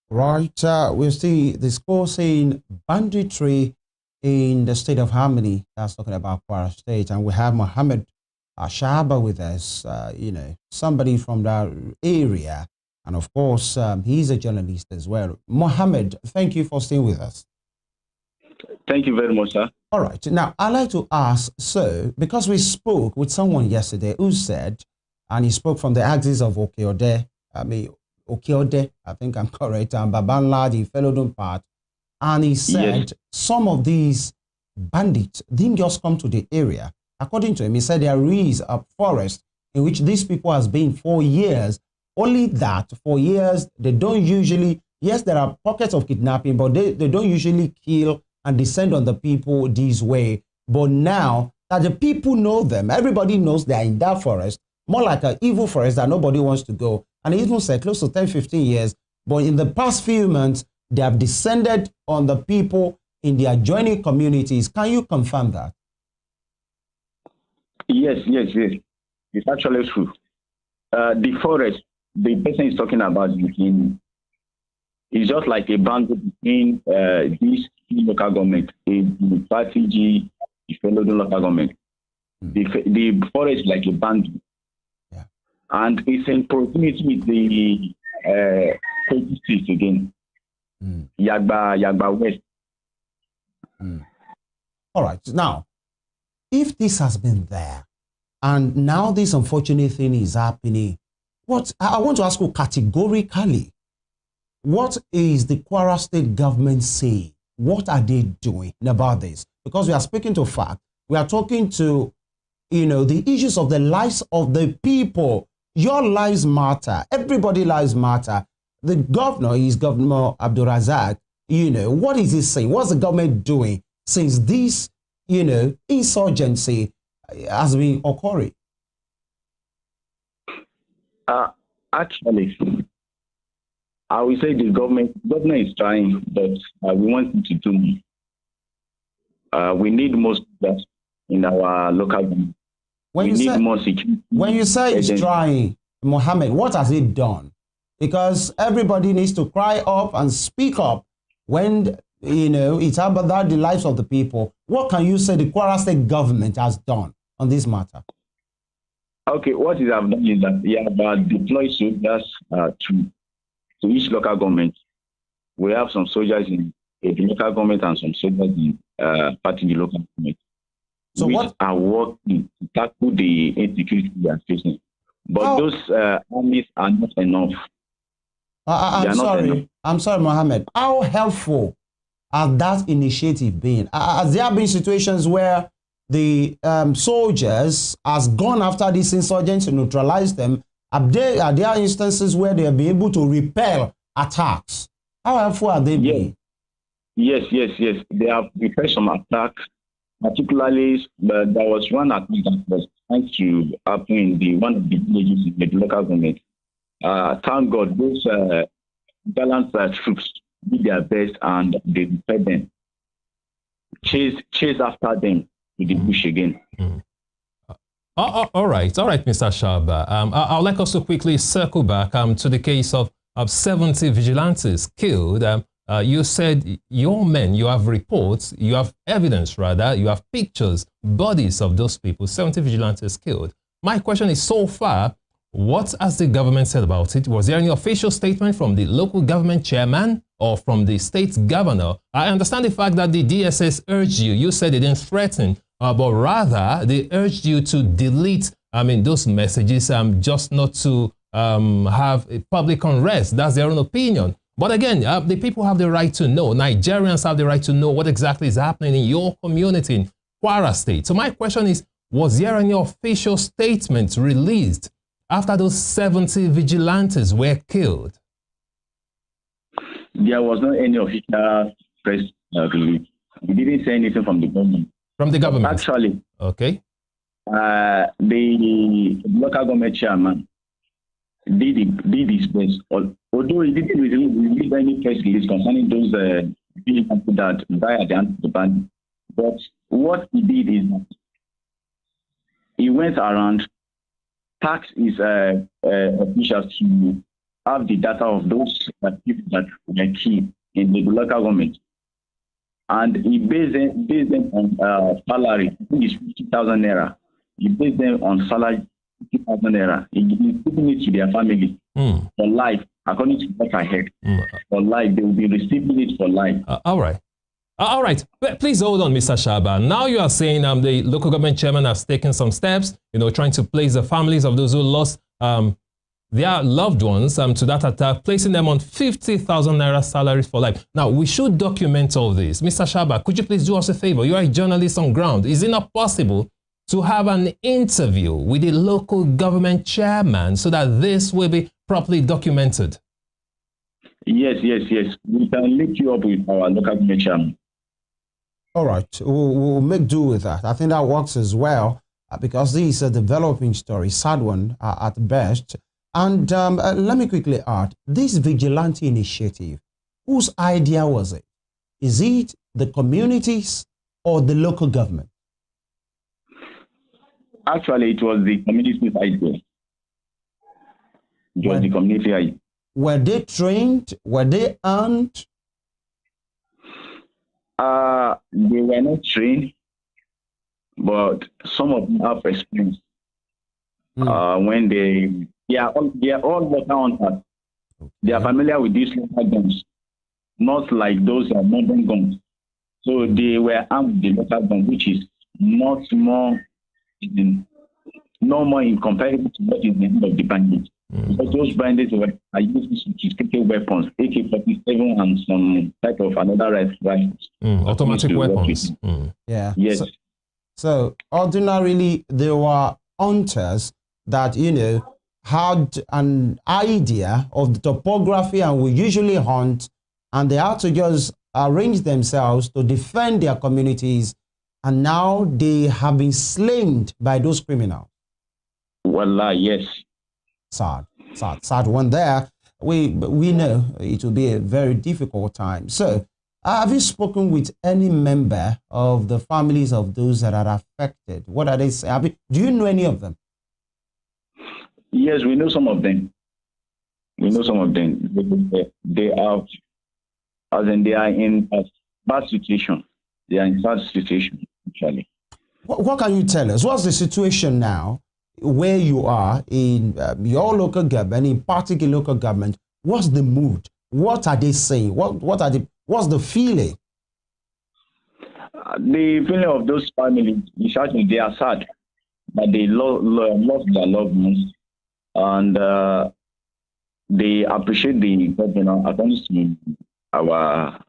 Right, we're still discussing banditry in the state of Harmony. That's talking about Kwara State, and we have Mohammed Shaba with us. Somebody from that area, and of course, he's a journalist as well. Mohammed, thank you for staying with us. Thank you very much, sir. All right, now I'd like to ask, so because we spoke with someone yesterday who said, and he spoke from the axis of Okeode, Okeode, I think I'm correct, and Babanla, the Felodun part. And he said some of these bandits didn't just come to the area. According to him, he said there is a forest in which these people has been for years. Only that for years, they don't usually, yes, there are pockets of kidnapping, but they don't usually kill and descend on the people this way. But now that the people know them, everybody knows they are in that forest, more like an evil forest that nobody wants to go. And he even said close to 10, 15 years. But in the past few months, they have descended on the people in the adjoining communities. Can you confirm that? Yes. It's actually true. The forest, the person is talking about is just like a boundary between this local government, the party, the local government. The forest is like a boundary. Yeah. And it's in proximity with the street again. Yagba West. All right. Now, if this has been there, and now this unfortunate thing is happening, what I want to ask you categorically, what is the Kwara State government saying? What are they doing about this? Because we are speaking to fact. We are talking to, the issues of the lives of the people. Your lives matter. Everybody's lives matter. The governor is Governor Abdulrazak. What is he saying? What's the government doing since this, insurgency has been occurring? Actually, I will say the government is trying, but we want it to do more. We need more that in our local government. We need more security. When you say it's trying, Mohammed, what has it done? Because everybody needs to cry up and speak up when, it's about the lives of the people. What can you say the Kwara State government has done on this matter? Okay, what it have done is that we have deployed soldiers to each local government. We have some soldiers in the local government and some soldiers in part in the local government. So which are working to tackle the insecurity we are facing. But those armies are not enough. I'm sorry, Mohammed. How helpful has that initiative been? Has there been situations where the soldiers has gone after these insurgents to neutralize them? Are there instances where they have been able to repel attacks? How helpful are they been? Yes. They have repelled some attacks. Particularly, there was one attack that was trying to happen in one of the villages in the local government. Thank God, those gallant troops did their best and they repelled them. Chase after them to the bush again. All right, Mr. Shaba. I'd like us to quickly circle back to the case of 70 vigilantes killed. You said your men, you have reports, you have evidence rather, you have pictures, bodies of those people, 70 vigilantes killed. My question is, so far, what has the government said about it? Was there any official statement from the local government chairman or from the state governor? I understand the fact that the DSS urged you said they didn't threaten, but rather they urged you to delete, those messages, just not to have a public unrest. That's their own opinion. But again, the people have the right to know. Nigerians have the right to know what exactly is happening in your community in Kwara State. So my question is, was there any official statement released after those 70 vigilantes were killed? There was not any official press release. We didn't say anything from the government. From the government? Actually, okay. The local government chairman did his best. Although he didn't release any press release concerning those people that died at the end of the band. But what he did is he went around, tasked his officials to have the data of those people that were killed in the local government. And he based them on salary. I think it's 50,000 naira. He based them on salary 50,000 naira. He's giving it to their family for life. According to what I heard, for life, they will be receiving it for life. All right. All right. Please hold on, Mr. Shaba. Now you are saying the local government chairman has taken some steps, trying to place the families of those who lost their loved ones to that attack, placing them on 50,000 naira salaries for life. Now, we should document all this. Mr. Shaba, could you please do us a favor? You are a journalist on ground. Is it not possible to have an interview with the local government chairman so that this will be properly documented? Yes. We can link you up with our local government chairman. All right, we'll make do with that. I think that works as well because this is a developing story, sad one at best. And let me quickly add, this vigilante initiative, whose idea was it? Is it the communities or the local government? Actually, it was the community's idea. It was the community idea. Were they trained? Were they armed? They were not trained, but some of them have experience. When they are all local hunters. They are familiar with these local guns, not like those modern guns. So they were armed with the local gun, which is not more in comparison to what is the end of the bandits. Because those bandits are using sophisticated weapons, AK-47 and some type of another rifles. Automatic weapons. Yeah. Yes. So ordinarily, there were hunters that, had an idea of the topography and will usually hunt, and they had to just arrange themselves to defend their communities, and now they have been slain by those criminals. Wallah, yes. Sad one there. We know it will be a very difficult time. So, have you spoken with any member of the families of those that are affected? What are they saying? Do you know any of them? Yes, we know some of them. We know some of them. They are in a bad situation. They are in bad situation, actually. What can you tell us? What's the situation now where you are in your local government, in particular local government? What's the mood? What are they saying? What's the feeling? The feeling of those families is actually they are sad that they lost their loved ones. And they appreciate the governor, according to our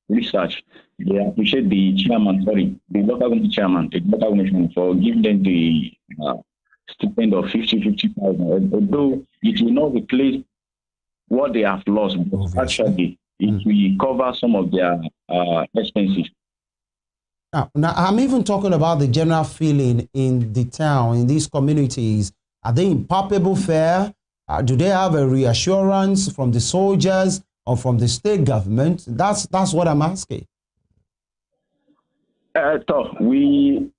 research, they appreciate the local government chairman for giving them the stipend of 50,000. Although it will not replace what they have lost, but actually it will cover some of their expenses. Now, I'm even talking about the general feeling in the town, in these communities. Are they in palpable fear? Do they have a reassurance from the soldiers or from the state government? That's what I'm asking. We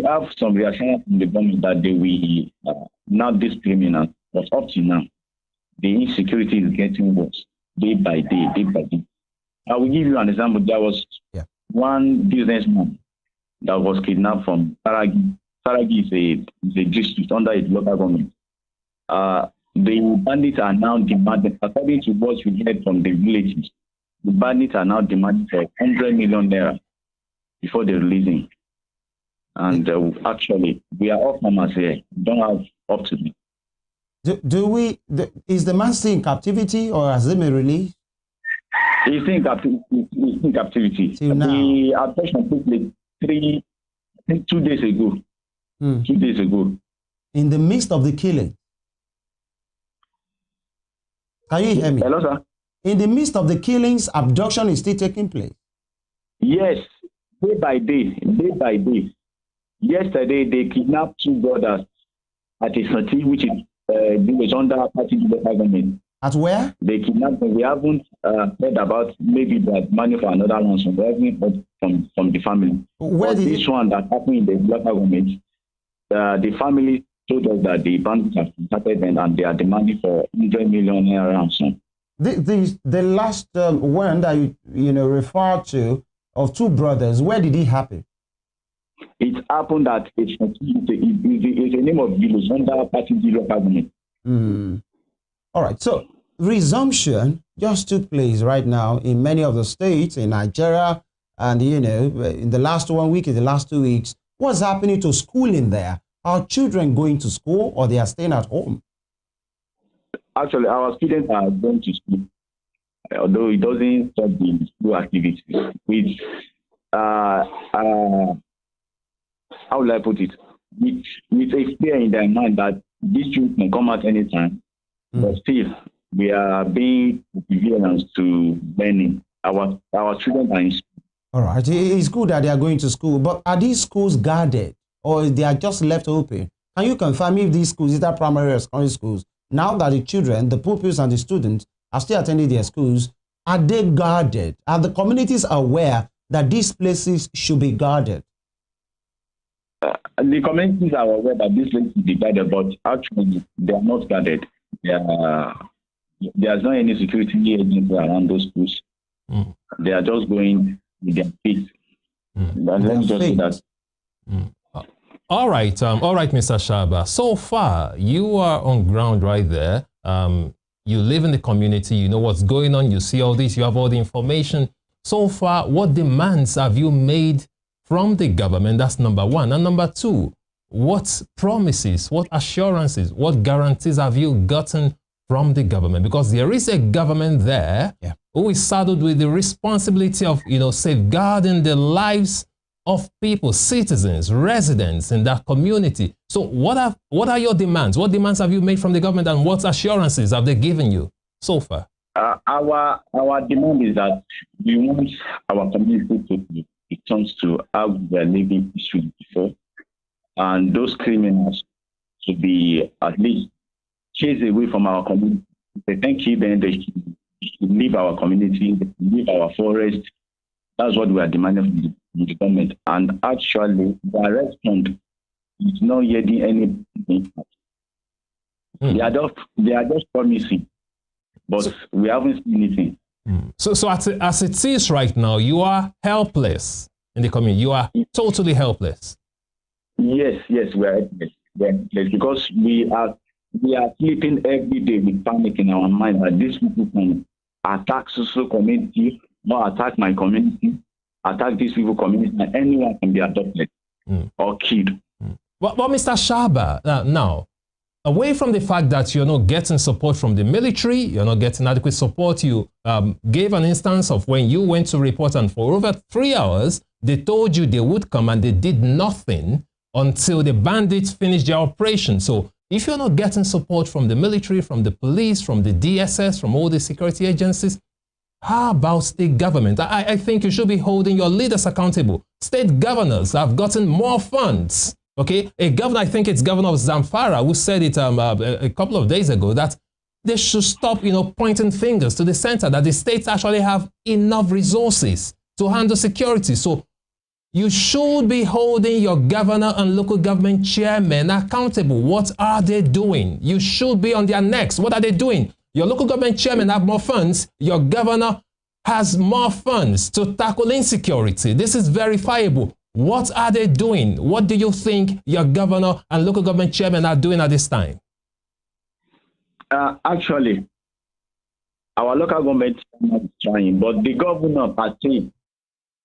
have some reassurance from the government that they will not discriminate, but up to now, the insecurity is getting worse day by day. I will give you an example. There was one businessman that was kidnapped from Saragi. Saragi is a district under its local government. The bandits are now demanding, according to what we heard from the villages, the bandits are now demanding for 100 million naira before they release him. And actually, we are all farmers here. We don't have up to me. Is the man still in captivity or has he been released? He's in captivity. Till now. The abduction took place 2 days ago. 2 days ago. In the midst of the killing. Can you hear me? Hello, sir. In the midst of the killings, abduction is still taking place. Yes, day by day. Yesterday, they kidnapped 2 brothers at a city which is under party local government. At where? They kidnapped them. We haven't heard about maybe that money for another ransom. We haven't heard from the family. Where did this one that happened in the local government? The family told us that the bandits have contacted them and they are demanding for 100 million naira ransom. The last one that you referred to of two brothers, where did it happen? It happened at it's a name of village under party local government. All right. So resumption just took place right now in many of the states in Nigeria, and in the last 1 week, in the last 2 weeks, what's happening to schooling there? Are children going to school or they are staying at home? Actually, our students are going to school, although it doesn't stop the school activities. With how will I put it? With a fear in their mind that these children can come at any time, but still we are being perseverance to learning. Our children are in school. All right, it's good that they are going to school, but are these schools guarded or they are just left open? Can you confirm if these schools, either primary or secondary schools, now that the children, the pupils and the students are still attending their schools, are they guarded? Are the communities aware that these places should be guarded? The communities are aware that these places should be guarded, but actually they are not guarded. There's not any security agency around those schools. They are just going with their feet. Let me just say that. All right, Mr. Shaba. So far, you are on ground right there. You live in the community, you know what's going on, you see all this, you have all the information. So far, what demands have you made from the government? That's number one. And number two, what promises, what assurances, what guarantees have you gotten from the government? Because there is a government there who is saddled with the responsibility of, safeguarding the lives of people, citizens, residents in that community. So what are your demands? What demands have you made from the government, and what assurances have they given you so far? Our demand is that we want our community to return to how we were living peacefully before, and those criminals to be at least chased away from our community. They can keep them, they should leave our community, they should leave our forest. That's what we are demanding from the government. And actually, the response is not yielding any. They are just promising, but we haven't seen anything. So as it is right now, you are helpless in the community. You are totally helpless. Yes, we are helpless. Because we are sleeping every day with panic in our mind that these people can attack social community, not attack my community, attack these people community, and anyone can be adopted or killed. But Mr. Shaba, now, away from the fact that you're not getting support from the military, you're not getting adequate support, you gave an instance of when you went to report, and for over 3 hours, they told you they would come and they did nothing until the bandits finished their operation. So if you're not getting support from the military, from the police, from the DSS, from all the security agencies, how about state government? I think you should be holding your leaders accountable. State governors have gotten more funds. Okay, a governor, I think it's Governor of Zamfara, who said it a couple of days ago, that they should stop, pointing fingers to the center, that the states actually have enough resources to handle security. So you should be holding your governor and local government chairmen accountable. What are they doing? You should be on their necks. What are they doing? Your local government chairman have more funds. Your governor has more funds to tackle insecurity. This is verifiable. What are they doing? What do you think your governor and local government chairman are doing at this time? Actually, our local government is not trying, but the governor has said,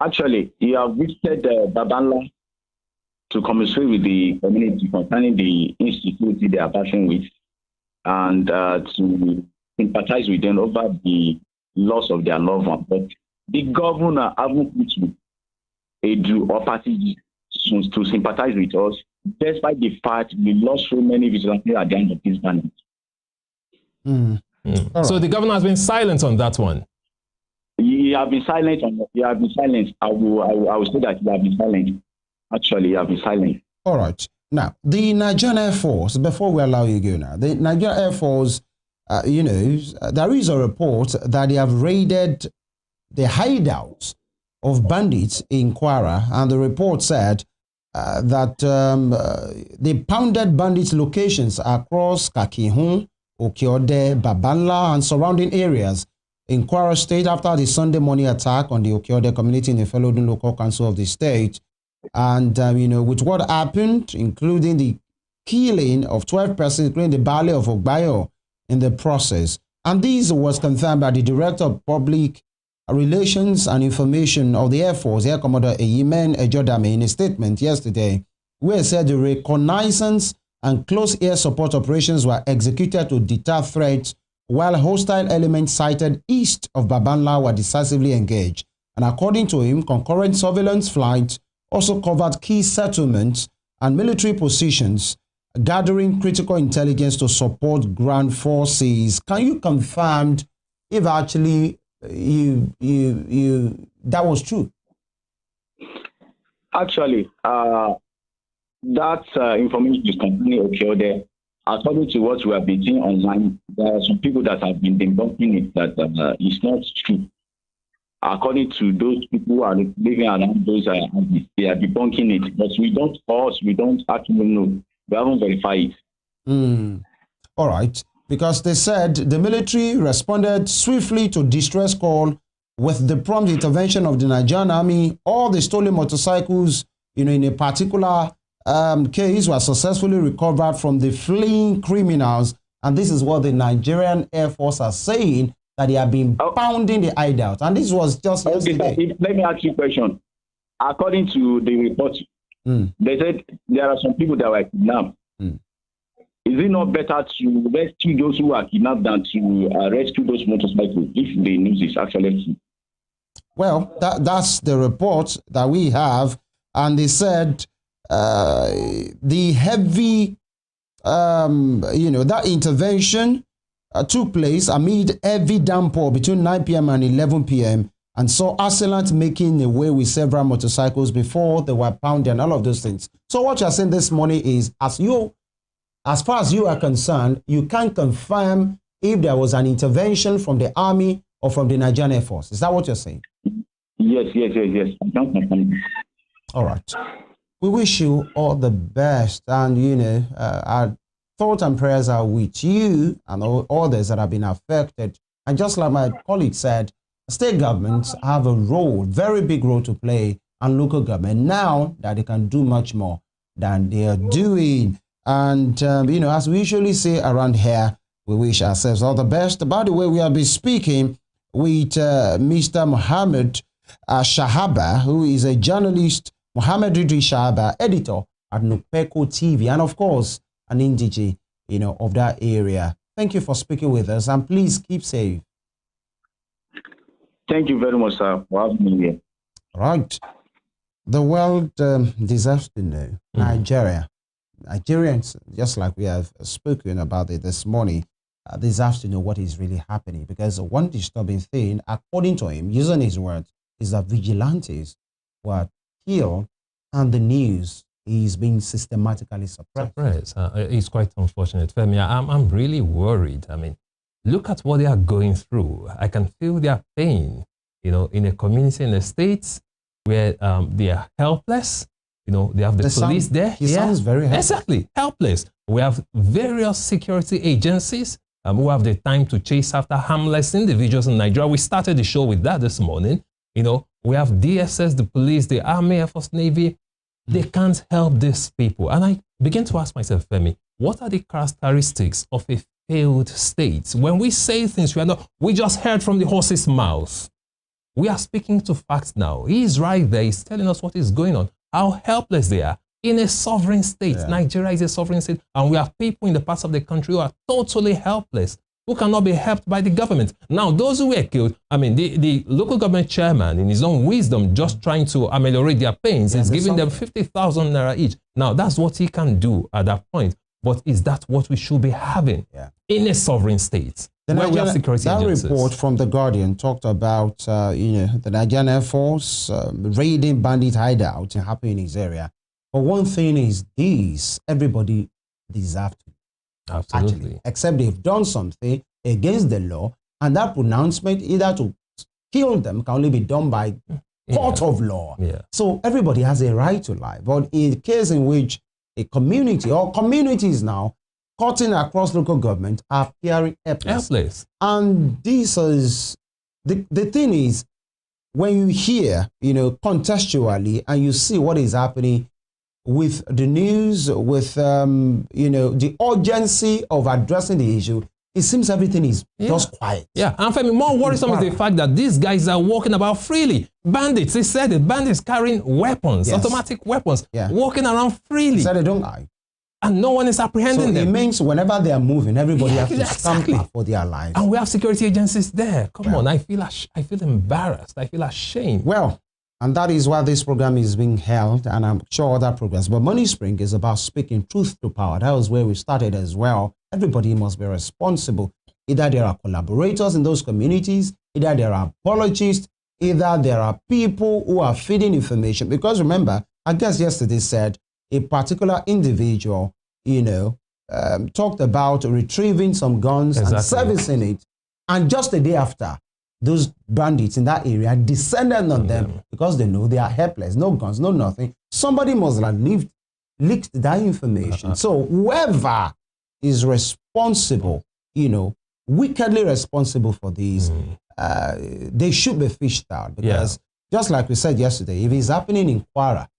actually, he has visited Babanla to commiserate with the community concerning the insecurity they are battling with, and to sympathize with them over the loss of their loved one. But the governor hasn't put Edu or party to sympathize with us, despite the fact we lost so many vigilantes at the end of this bandit. So the governor has been silent on that one. He has been silent. I will say that he has been silent. Actually, he has been silent. All right. Now, the Nigerian Air Force, before we allow you to go now, the Nigerian Air Force, there is a report that they have raided the hideouts of bandits in Kwara, and the report said they pounded bandits' locations across Kakihun, Okeode, Babanla, and surrounding areas in Kwara State after the Sunday morning attack on the Okeode community in the Felodun local council of the state. And, with what happened, including the killing of 12 persons, including the Bale of Ogbayo in the process. And this was confirmed by the Director of Public Relations and Information of the Air Force, Air Commodore Eyimen Ejodame, in a statement yesterday, where it said the reconnaissance and close air support operations were executed to deter threats, while hostile elements sighted east of Babanla were decisively engaged. And according to him, concurrent surveillance flights also covered key settlements and military positions, gathering critical intelligence to support ground forces. Can you confirm if actually that was true? Actually, that information is completely okay there. According to what we have been seeing online, there are some people that have been debunking it that it's not true. According to those people who are living around those, they are debunking it. But we don't actually know. We haven't verified it. All right. Because they said the military responded swiftly to distress call with the prompt intervention of the Nigerian Army. All the stolen motorcycles, in a particular case, were successfully recovered from the fleeing criminals. And this is what the Nigerian Air Force are saying, that they have been pounding the hideout. And this was just yesterday. Let me ask you a question. According to the report, they said there are some people that were kidnapped. Is it not better to rescue those who are kidnapped than to rescue those motorcycles if the news is actually true? Well, that's the report that we have. And they said the heavy, that intervention took place amid heavy downpour between 9 p.m. and 11 p.m. and saw assailants making away with several motorcycles before they were pounded and all of those things. So what you're saying this morning is, as far as you are concerned, you can't confirm if there was an intervention from the Army or from the Nigerian Air Force. Is that what you're saying? Yes. I can't confirm. All right. We wish you all the best. And, our thoughts and prayers are with you and all others that have been affected. And just like my colleague said, state governments have a role, very big role to play, and local government now that they can do much more than they are doing. And, as we usually say around here, we wish ourselves all the best. By the way, we have been speaking with Mr. Mohammed Shahaba, who is a journalist, Mohammed Ridri Shahaba, editor at Nupeko TV, and of course, an indigene, of that area. Thank you for speaking with us, and please keep safe. Thank you very much, sir, for having me here. All right. The world deserves to know. Nigerians, just like we have spoken about it this morning, deserves to know what is really happening, because one disturbing thing, according to him, using his words, is that vigilantes were killed and the news is being systematically suppressed. It's quite unfortunate. Femi, I'm really worried. I mean, look at what they are going through. I can feel their pain, in a community in the States where they are helpless. They have the police there. He sounds very helpless. Exactly, helpless. We have various security agencies who have the time to chase after harmless individuals in Nigeria. We started the show with that this morning. We have DSS, the police, the Army, Air Force, Navy. They can't help these people. And I begin to ask myself, Femi, what are the characteristics of a failed state? When we say things, we just heard from the horse's mouth. We are speaking to facts now. He is right there. He's telling us what is going on, how helpless they are in a sovereign state. Yeah. Nigeria is a sovereign state, and we have people in the parts of the country who are totally helpless, who cannot be helped by the government. Now, those who were killed, the local government chairman, in his own wisdom, just trying to ameliorate their pains, is giving them 50,000 naira each. Now, that's what he can do at that point. But is that what we should be having in a sovereign state? Where we have security agencies? That report from The Guardian talked about, the Nigerian Air Force raiding bandit hideouts and happening in his area. But one thing is this: everybody deserves to. Absolutely. Actually, except they've done something against the law, and that pronouncement either to kill them can only be done by court of law. Yeah. So everybody has a right to life. But in the case in which a community or communities now cutting across local government are appearing helpless. And this is, the thing is, when you hear, contextually, and you see what is happening with the news, with, the urgency of addressing the issue, it seems everything is just quiet. Yeah, and for me, more worrisome is the fact that these guys are walking about freely. Bandits, they said the bandits carrying weapons, automatic weapons, walking around freely. They said they don't hide. And no one is apprehending them. It means whenever they are moving, everybody has to stand up for their lives. And we have security agencies there. Come on, I feel embarrassed. I feel ashamed. Well, and that is why this program is being held, and I'm sure other programs. But Money Spring is about speaking truth to power. That was where we started as well. Everybody must be responsible. Either there are collaborators in those communities, either there are apologists, either there are people who are feeding information. Because remember, I guess yesterday said a particular individual, talked about retrieving some guns and servicing it. And just the day after, those bandits in that area descended on them because they know they are helpless. No guns, no nothing. Somebody must have leaked that information. So whoever is responsible, wickedly responsible for these, they should be fished out. Because just like we said yesterday, if it's happening in Kwara,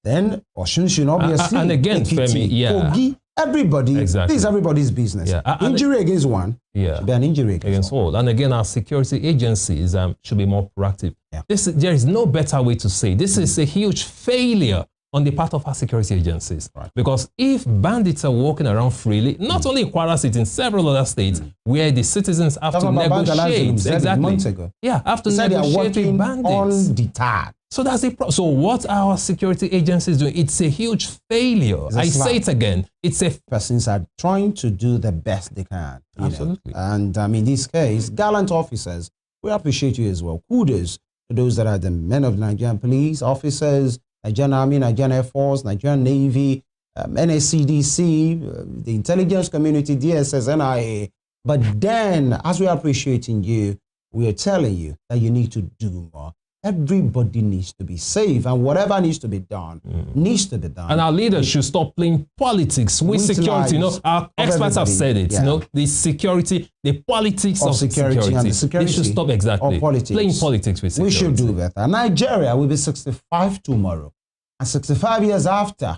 then Oshun should not be asleep. And again, Femi, Kogi, everybody, this is everybody's business. Injury against one should be an injury against all. And again, our security agencies should be more proactive. There is no better way to say this is a huge failure on the part of our security agencies. Because if bandits are walking around freely, not only in Kwara State, in several other states, where the citizens have to negotiate. Months ago. Have to negotiate with bandits. Undeterred. So that's the problem. So what are our security agencies doing? It's a huge failure. I say it again. It's a persons are trying to do the best they can. Absolutely. And in this case, gallant officers, we appreciate you as well. Kudos to those that are the men of the Nigerian police, officers, Nigerian Army, Nigerian Air Force, Nigerian Navy, NSCDC, the intelligence community, DSS, NIA. But then, as we are appreciating you, we are telling you that you need to do more. Everybody needs to be safe, and whatever needs to be done needs to be done. And our leaders should stop playing politics with security. Our experts have said it. The security, the politics of security. And the security they should stop playing politics with security. We should do better. Nigeria will be 65 tomorrow, and 65 years after.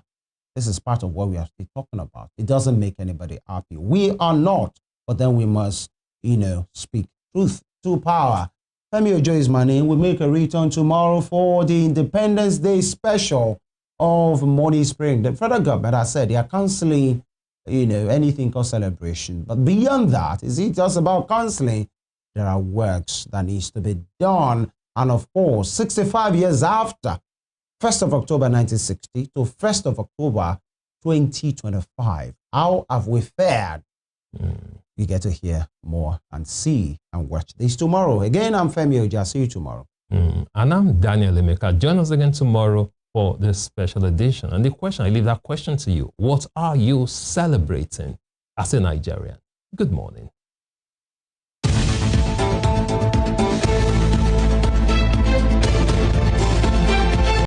This is part of what we are still talking about. It doesn't make anybody happy. We are not, but then we must, speak truth to power. Femi Ojo is my name. We make a return tomorrow for the Independence Day special of Money Spring. The federal government has said they are cancelling, anything called celebration. But beyond that, is it just about cancelling? There are works that needs to be done. And of course, 65 years after 1st of October 1960 to 1st of October 2025, how have we fared? You get to hear more and see and watch this tomorrow. Again, I'm Femi Ojo. See you tomorrow. And I'm Daniel Emeka. Join us again tomorrow for this special edition. And the question, I leave that question to you. What are you celebrating as a Nigerian? Good morning.